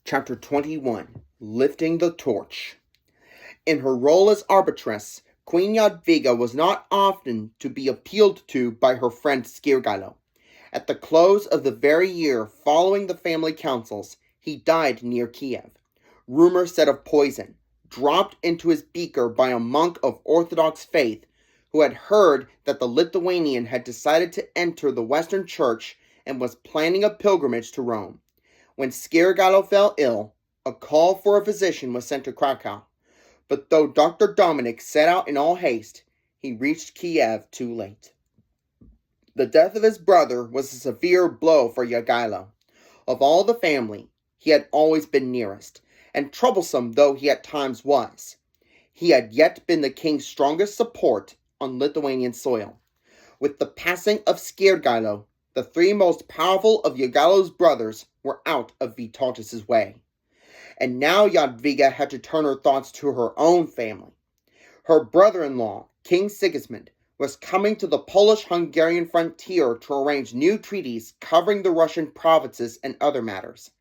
Chapter 21, Lifting the Torch. In her role as arbitress, Queen Jadwiga was not often to be appealed to by her friend Skirgalo. At the close of the very year following the family councils, he died near Kiev. Rumor said of poison, dropped into his beaker by a monk of Orthodox faith who had heard that the Lithuanian had decided to enter the Western Church and was planning a pilgrimage to Rome. When Skirgalo fell ill, a call for a physician was sent to Krakow. But though Dr. Dominik set out in all haste, he reached Kiev too late. The death of his brother was a severe blow for Jadwiga. Of all the family, he had always been nearest, and troublesome though he at times was, he had yet been the king's strongest support on Lithuanian soil. With the passing of Skirgalo, the three most powerful of Jadwiga's brothers were out of Vytautas' way. And now Jadwiga had to turn her thoughts to her own family. Her brother-in-law, King Sigismund, was coming to the Polish-Hungarian frontier to arrange new treaties covering the Russian provinces and other matters.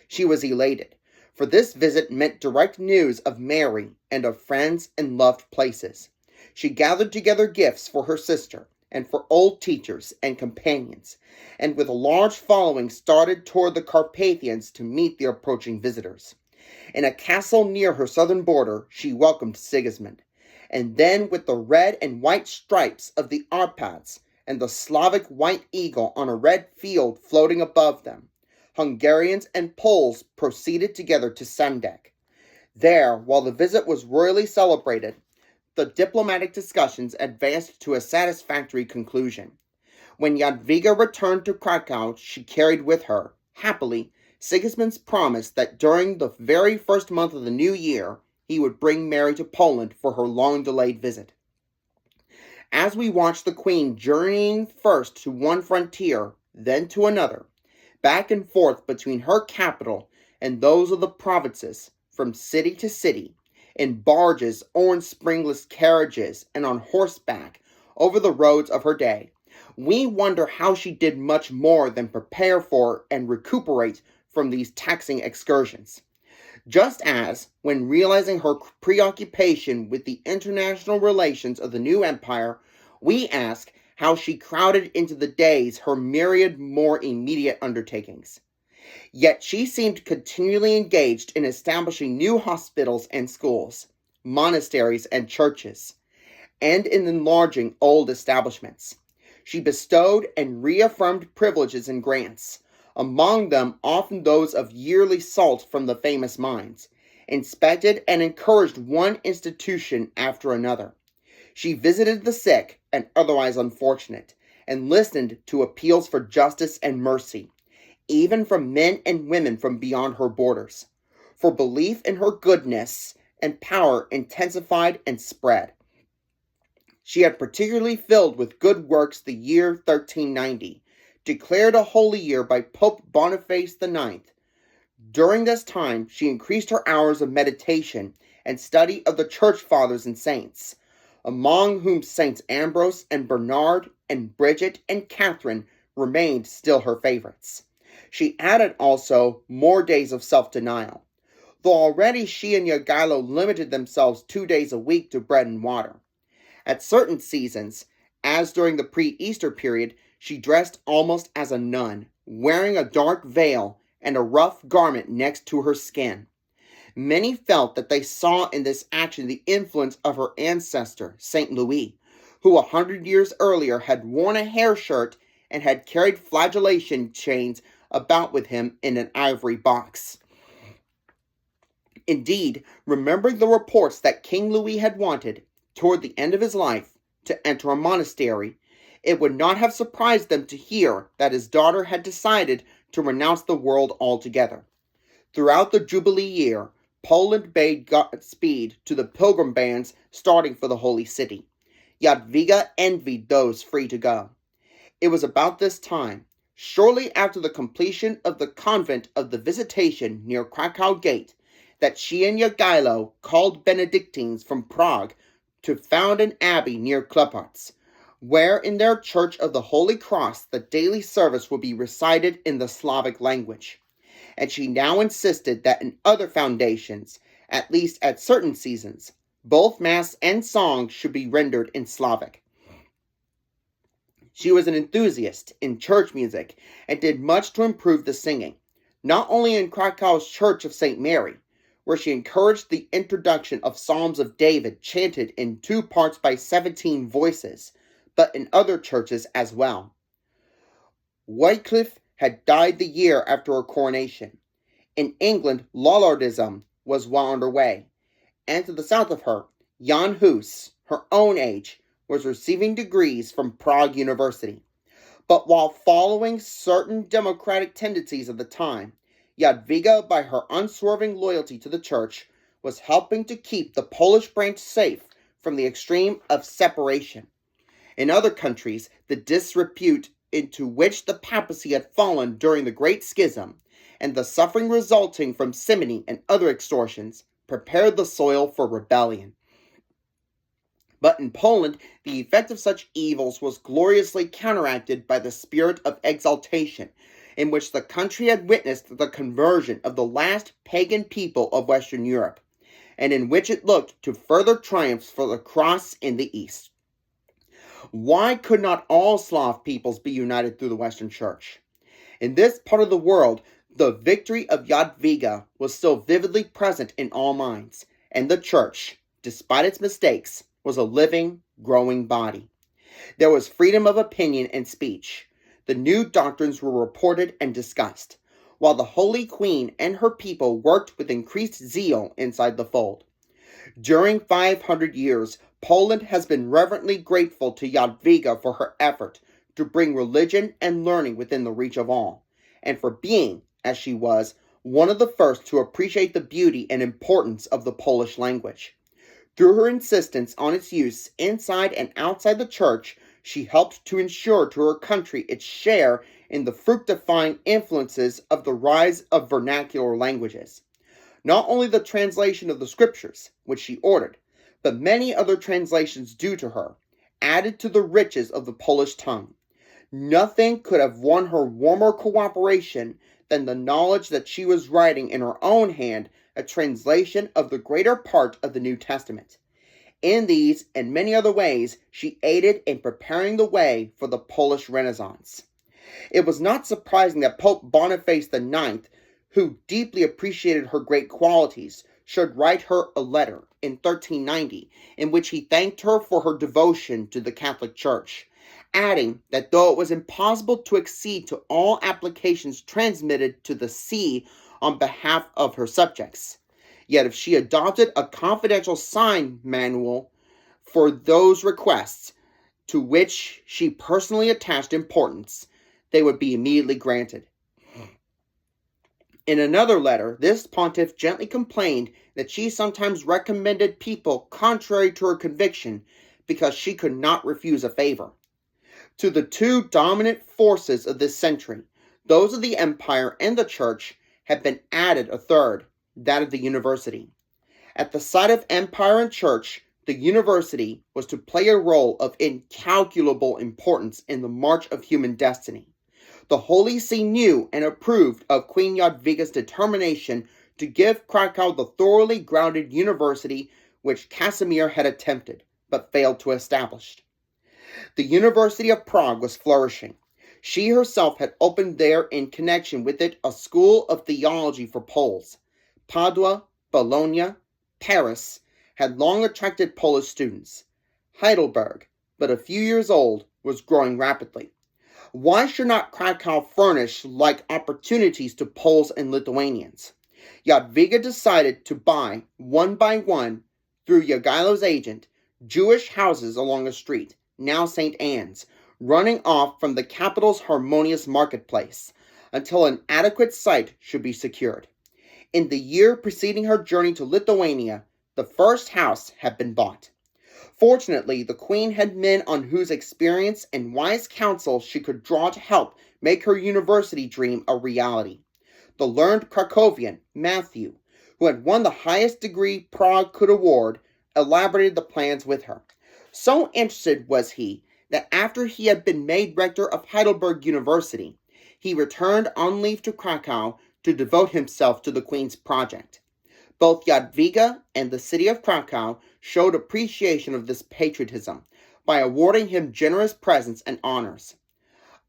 She was elated, for this visit meant direct news of Mary and of friends and loved places. She gathered together gifts for her sister and for old teachers and companions, and with a large following started toward the Carpathians to meet the approaching visitors. In a castle near her southern border, she welcomed Sigismund, and then with the red and white stripes of the Arpads and the Slavic white eagle on a red field floating above them, Hungarians and Poles proceeded together to Sandek. There, while the visit was royally celebrated, the diplomatic discussions advanced to a satisfactory conclusion. When Jadwiga returned to Krakow, she carried with her, happily, Sigismund's promise that during the very first month of the new year, he would bring Mary to Poland for her long-delayed visit. As we watched the Queen journeying first to one frontier, then to another, back and forth between her capital and those of the provinces, from city to city, in barges or in springless carriages and on horseback over the roads of her day, we wonder how she did much more than prepare for and recuperate from these taxing excursions. Just as, when realizing her preoccupation with the international relations of the new empire, we ask how she crowded into the days her myriad more immediate undertakings. Yet she seemed continually engaged in establishing new hospitals and schools, monasteries and churches, and in enlarging old establishments. She bestowed and reaffirmed privileges and grants, among them often those of yearly salt from the famous mines, inspected and encouraged one institution after another. She visited the sick and otherwise unfortunate, and listened to appeals for justice and mercy, even from men and women from beyond her borders. For belief in her goodness and power intensified and spread. She had particularly filled with good works the year 1390, declared a holy year by Pope Boniface IX. During this time, she increased her hours of meditation and study of the church fathers and saints, among whom Saints Ambrose and Bernard and Bridget and Catherine remained still her favorites. She added also more days of self-denial, though already she and Jadwiga limited themselves 2 days a week to bread and water. At certain seasons, as during the pre-Easter period, she dressed almost as a nun, wearing a dark veil and a rough garment next to her skin. Many felt that they saw in this action the influence of her ancestor, Saint Louis, who 100 years earlier had worn a hair shirt and had carried flagellation chains about with him in an ivory box. Indeed, remembering the reports that King Louis had wanted, toward the end of his life, to enter a monastery, it would not have surprised them to hear that his daughter had decided to renounce the world altogether. Throughout the Jubilee year, Poland bade Godspeed to the pilgrim bands starting for the Holy City. Jadwiga envied those free to go. It was about this time, shortly after the completion of the convent of the Visitation near Krakow Gate, that she and Jadwiga called Benedictines from Prague to found an abbey near Klepotz, where in their Church of the Holy Cross the daily service would be recited in the Slavic language. and she now insisted that in other foundations, at least at certain seasons, both Mass and songs should be rendered in Slavic. She was an enthusiast in church music and did much to improve the singing, not only in Krakow's Church of St. Mary, where she encouraged the introduction of Psalms of David chanted in 2 parts by 17 voices, but in other churches as well. Wycliffe had died the year after her coronation. In England, Lollardism was well underway, and to the south of her, Jan Hus, her own age, was receiving degrees from Prague University. But while following certain democratic tendencies of the time, Jadwiga, by her unswerving loyalty to the church, was helping to keep the Polish branch safe from the extreme of separation. In other countries, the disrepute into which the papacy had fallen during the Great Schism, and the suffering resulting from simony and other extortions, prepared the soil for rebellion. But in Poland, the effect of such evils was gloriously counteracted by the spirit of exaltation, in which the country had witnessed the conversion of the last pagan people of Western Europe, and in which it looked to further triumphs for the cross in the East. Why could not all Slav peoples be united through the Western Church? In this part of the world, the victory of Jadwiga was still vividly present in all minds, and the Church, despite its mistakes, was a living, growing body. There was freedom of opinion and speech. The new doctrines were reported and discussed, while the Holy Queen and her people worked with increased zeal inside the fold. During 500 years, Poland has been reverently grateful to Jadwiga for her effort to bring religion and learning within the reach of all, and for being, as she was, one of the first to appreciate the beauty and importance of the Polish language. Through her insistence on its use inside and outside the church, she helped to ensure to her country its share in the fructifying influences of the rise of vernacular languages. Not only the translation of the scriptures, which she ordered, but many other translations due to her, added to the riches of the Polish tongue. Nothing could have won her warmer cooperation than the knowledge that she was writing in her own hand a translation of the greater part of the New Testament. In these and many other ways, she aided in preparing the way for the Polish Renaissance. It was not surprising that Pope Boniface IX, who deeply appreciated her great qualities, should write her a letter in 1390 in which he thanked her for her devotion to the Catholic Church, adding that though it was impossible to accede to all applications transmitted to the see on behalf of her subjects, yet if she adopted a confidential sign manual for those requests to which she personally attached importance, they would be immediately granted. In another letter, this pontiff gently complained that she sometimes recommended people contrary to her conviction because she could not refuse a favor. To the two dominant forces of this century, those of the empire and the church, had been added a third, that of the university. At the side of empire and church, the university was to play a role of incalculable importance in the march of human destiny. The Holy See knew and approved of Queen Jadwiga's determination to give Krakow the thoroughly grounded university which Casimir had attempted, but failed to establish. The University of Prague was flourishing. She herself had opened there in connection with it a school of theology for Poles. Padua, Bologna, Paris had long attracted Polish students. Heidelberg, but a few years old, was growing rapidly. Why should not Krakow furnish like opportunities to Poles and Lithuanians? Jadwiga decided to buy, one by one, through Jagiełło's agent, Jewish houses along a street, now St. Anne's, running off from the capital's harmonious marketplace, until an adequate site should be secured. In the year preceding her journey to Lithuania, the first house had been bought. Fortunately, the queen had men on whose experience and wise counsel she could draw to help make her university dream a reality. The learned Krakowian, Matthew, who had won the highest degree Prague could award, elaborated the plans with her. So interested was he that after he had been made rector of Heidelberg University, he returned on leave to Krakow to devote himself to the queen's project. Both Jadwiga and the city of Krakow showed appreciation of this patriotism by awarding him generous presents and honors.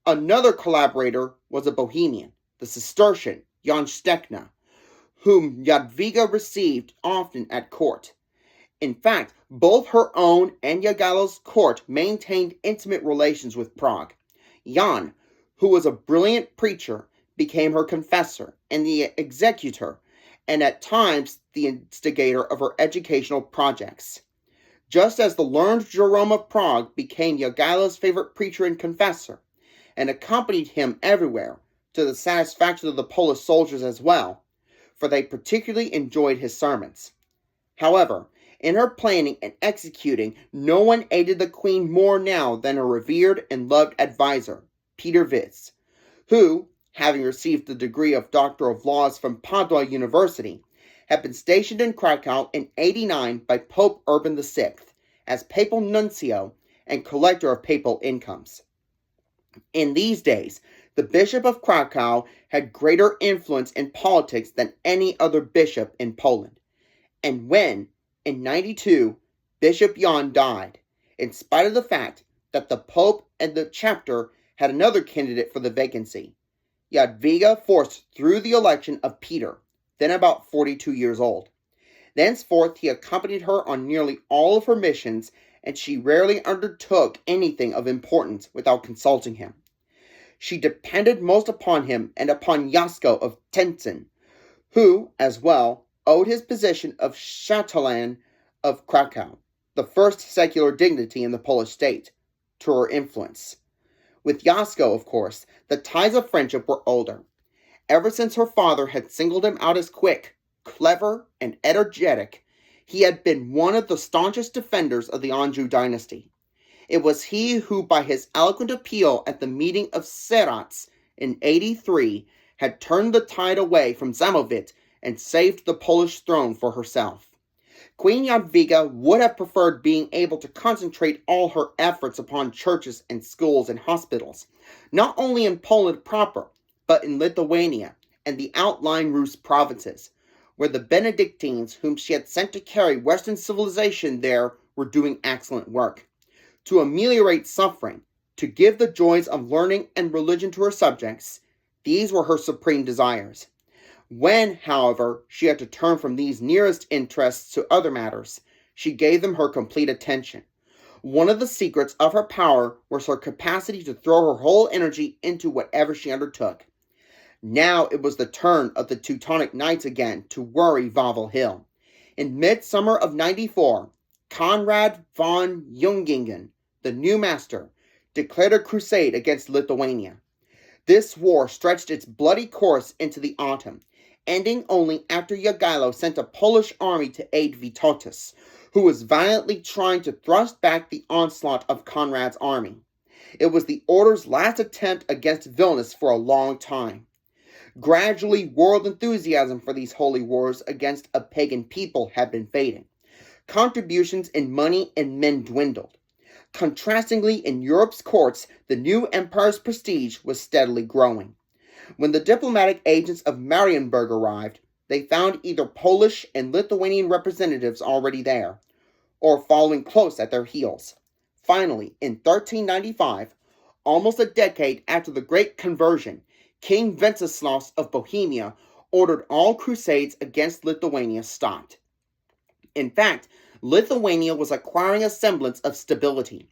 Another collaborator was a Bohemian, the Cistercian Jan Stekna, whom Jadwiga received often at court. In fact, both her own and Jagiełło's court maintained intimate relations with Prague. Jan, who was a brilliant preacher, became her confessor and the executor, and at times the instigator of her educational projects. Just as the learned Jerome of Prague became Jagiełło's favorite preacher and confessor, and accompanied him everywhere, to the satisfaction of the Polish soldiers as well, for they particularly enjoyed his sermons. However, in her planning and executing, no one aided the queen more now than her revered and loved advisor, Peter Witz, who, having received the degree of Doctor of Laws from Padua University, had been stationed in Krakow in 89 by Pope Urban VI as papal nuncio and collector of papal incomes. In these days, the Bishop of Krakow had greater influence in politics than any other bishop in Poland. And when, in 92, Bishop Jan died, in spite of the fact that the Pope and the chapter had another candidate for the vacancy, Jadwiga forced through the election of Peter, then about 42 years old. Thenceforth he accompanied her on nearly all of her missions, and she rarely undertook anything of importance without consulting him. She depended most upon him and upon Jasko of Tencin, who, as well, owed his position of Chatelain of Krakow, the first secular dignity in the Polish state, to her influence. With Jasko, of course, the ties of friendship were older. Ever since her father had singled him out as quick, clever, and energetic, he had been one of the staunchest defenders of the Anjou dynasty. It was he who, by his eloquent appeal at the meeting of Serats in 83, had turned the tide away from Zamość and saved the Polish throne for herself. Queen Jadwiga would have preferred being able to concentrate all her efforts upon churches and schools and hospitals, not only in Poland proper, but in Lithuania and the outlying Rus provinces, where the Benedictines whom she had sent to carry Western civilization there were doing excellent work. To ameliorate suffering, to give the joys of learning and religion to her subjects, these were her supreme desires. When, however, she had to turn from these nearest interests to other matters, she gave them her complete attention. One of the secrets of her power was her capacity to throw her whole energy into whatever she undertook. Now it was the turn of the Teutonic Knights again to worry Wawel Hill. In midsummer of 94, Konrad von Jungingen, the new master, declared a crusade against Lithuania. This war stretched its bloody course into the autumn, ending only after Jagiełło sent a Polish army to aid Vytautas, who was violently trying to thrust back the onslaught of Konrad's army. It was the order's last attempt against Vilnius for a long time. Gradually, world enthusiasm for these holy wars against a pagan people had been fading. Contributions in money and men dwindled. Contrastingly, in Europe's courts, the new empire's prestige was steadily growing. When the diplomatic agents of Marienburg arrived, they found either Polish and Lithuanian representatives already there, or following close at their heels. Finally, in 1395, almost a decade after the Great Conversion, King Wenceslaus of Bohemia ordered all crusades against Lithuania stopped. In fact, Lithuania was acquiring a semblance of stability.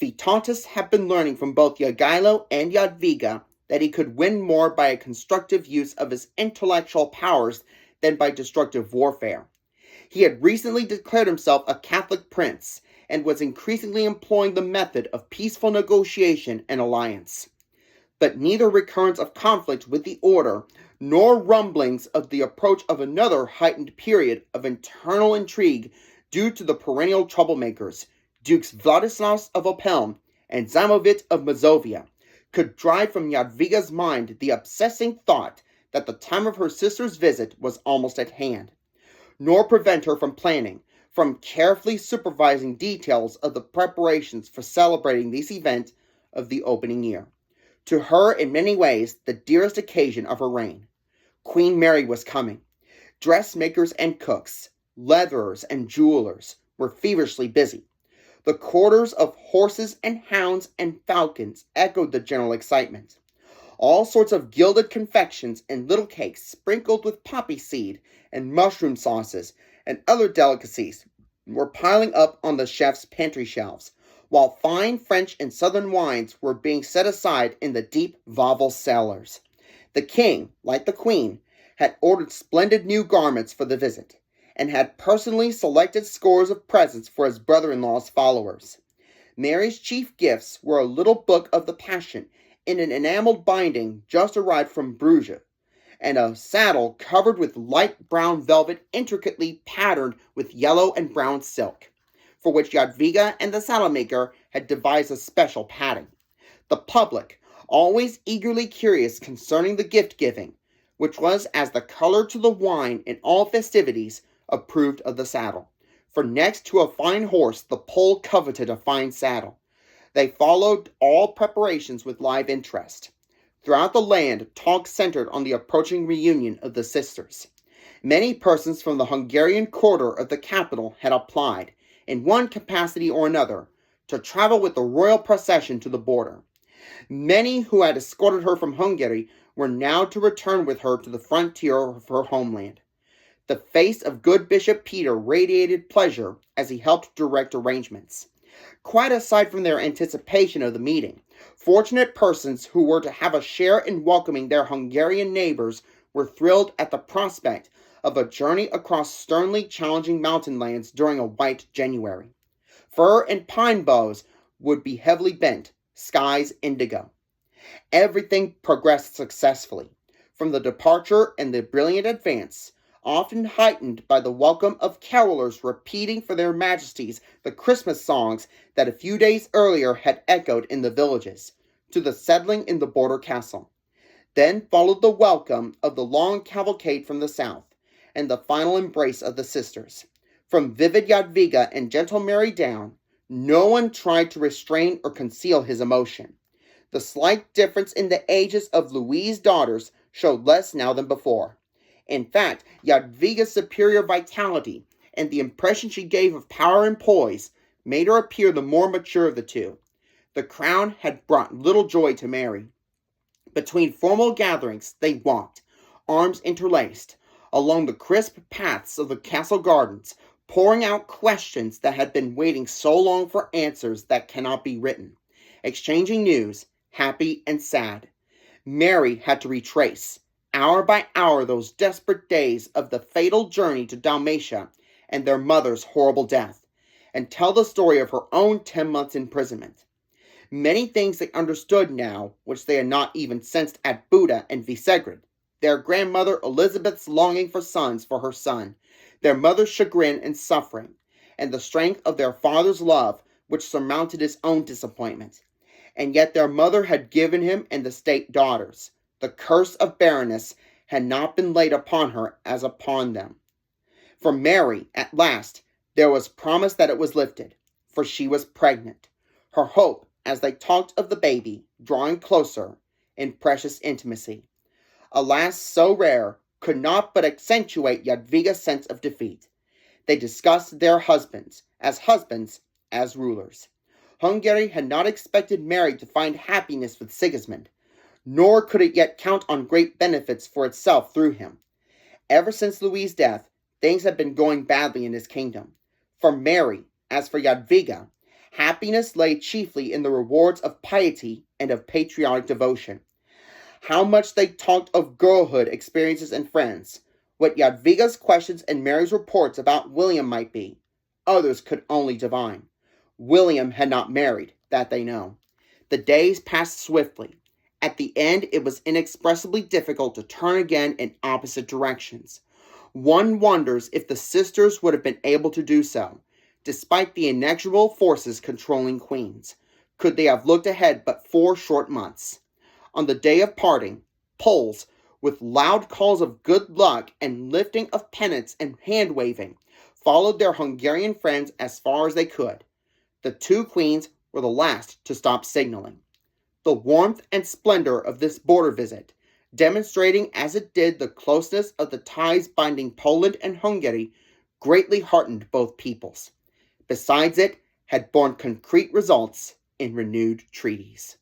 Vytautas had been learning from both Jagiełło and Jadwiga that he could win more by a constructive use of his intellectual powers than by destructive warfare. He had recently declared himself a Catholic prince and was increasingly employing the method of peaceful negotiation and alliance. But neither recurrence of conflict with the order nor rumblings of the approach of another heightened period of internal intrigue due to the perennial troublemakers, Dukes Vladislaus of Opeln and Zamość of Mazovia, could drive from Jadwiga's mind the obsessing thought that the time of her sister's visit was almost at hand, nor prevent her from planning, from carefully supervising details of the preparations for celebrating this event of the opening year. To her, in many ways, the dearest occasion of her reign. Queen Mary was coming. Dressmakers and cooks, leatherers and jewelers were feverishly busy. The quarters of horses and hounds and falcons echoed the general excitement. All sorts of gilded confections and little cakes sprinkled with poppy seed and mushroom sauces and other delicacies were piling up on the chef's pantry shelves, while fine French and southern wines were being set aside in the deep Wawel cellars. The king, like the queen, had ordered splendid new garments for the visit, and had personally selected scores of presents for his brother-in-law's followers. Mary's chief gifts were a little book of the Passion in an enameled binding just arrived from Bruges, and a saddle covered with light brown velvet intricately patterned with yellow and brown silk, for which Jadwiga and the saddlemaker had devised a special padding. The public, always eagerly curious concerning the gift-giving, which was as the color to the wine in all festivities, approved of the saddle. For next to a fine horse, the Pole coveted a fine saddle. They followed all preparations with live interest. Throughout the land, talk centered on the approaching reunion of the sisters. Many persons from the Hungarian quarter of the capital had applied, in one capacity or another, to travel with the royal procession to the border. Many who had escorted her from Hungary were now to return with her to the frontier of her homeland. The face of good Bishop Peter radiated pleasure as he helped direct arrangements. Quite aside from their anticipation of the meeting, fortunate persons who were to have a share in welcoming their Hungarian neighbors were thrilled at the prospect of a journey across sternly challenging mountain lands during a white January. Fir and pine boughs would be heavily bent, skies indigo. Everything progressed successfully, from the departure and the brilliant advance, often heightened by the welcome of carolers repeating for their majesties the Christmas songs that a few days earlier had echoed in the villages, to the settling in the border castle. Then followed the welcome of the long cavalcade from the south, and the final embrace of the sisters. From vivid Jadwiga and gentle Mary down, no one tried to restrain or conceal his emotion. The slight difference in the ages of Louis's daughters showed less now than before. In fact, Jadwiga's superior vitality and the impression she gave of power and poise made her appear the more mature of the two. The crown had brought little joy to Mary. Between formal gatherings they walked, arms interlaced, along the crisp paths of the castle gardens, pouring out questions that had been waiting so long for answers that cannot be written, exchanging news, happy and sad. Mary had to retrace, hour by hour, those desperate days of the fatal journey to Dalmatia and their mother's horrible death, and tell the story of her own 10 months' imprisonment. Many things they understood now, which they had not even sensed at Buda and Visegrad. Their grandmother Elizabeth's longing for sons for her son, their mother's chagrin and suffering, and the strength of their father's love, which surmounted his own disappointment. And yet their mother had given him and the state daughters. The curse of barrenness had not been laid upon her as upon them. For Mary, at last, there was promise that it was lifted, for she was pregnant. Her hope, as they talked of the baby, drawing closer, in precious intimacy, alas so rare, could not but accentuate Jadwiga's sense of defeat. They discussed their husbands, as rulers. Hungary had not expected Mary to find happiness with Sigismund, nor could it yet count on great benefits for itself through him. Ever since Louis's death, things had been going badly in his kingdom. For Mary, as for Jadwiga, happiness lay chiefly in the rewards of piety and of patriotic devotion. How much they talked of girlhood experiences and friends, what Jadwiga's questions and Mary's reports about William might be, others could only divine. William had not married, that they know. The days passed swiftly. At the end, it was inexpressibly difficult to turn again in opposite directions. One wonders if the sisters would have been able to do so, despite the inexorable forces controlling queens. Could they have looked ahead but 4 short months? On the day of parting, Poles, with loud calls of good luck and lifting of pennants and hand-waving, followed their Hungarian friends as far as they could. The 2 queens were the last to stop signaling. The warmth and splendor of this border visit, demonstrating as it did the closeness of the ties binding Poland and Hungary, greatly heartened both peoples. Besides, it had borne concrete results in renewed treaties.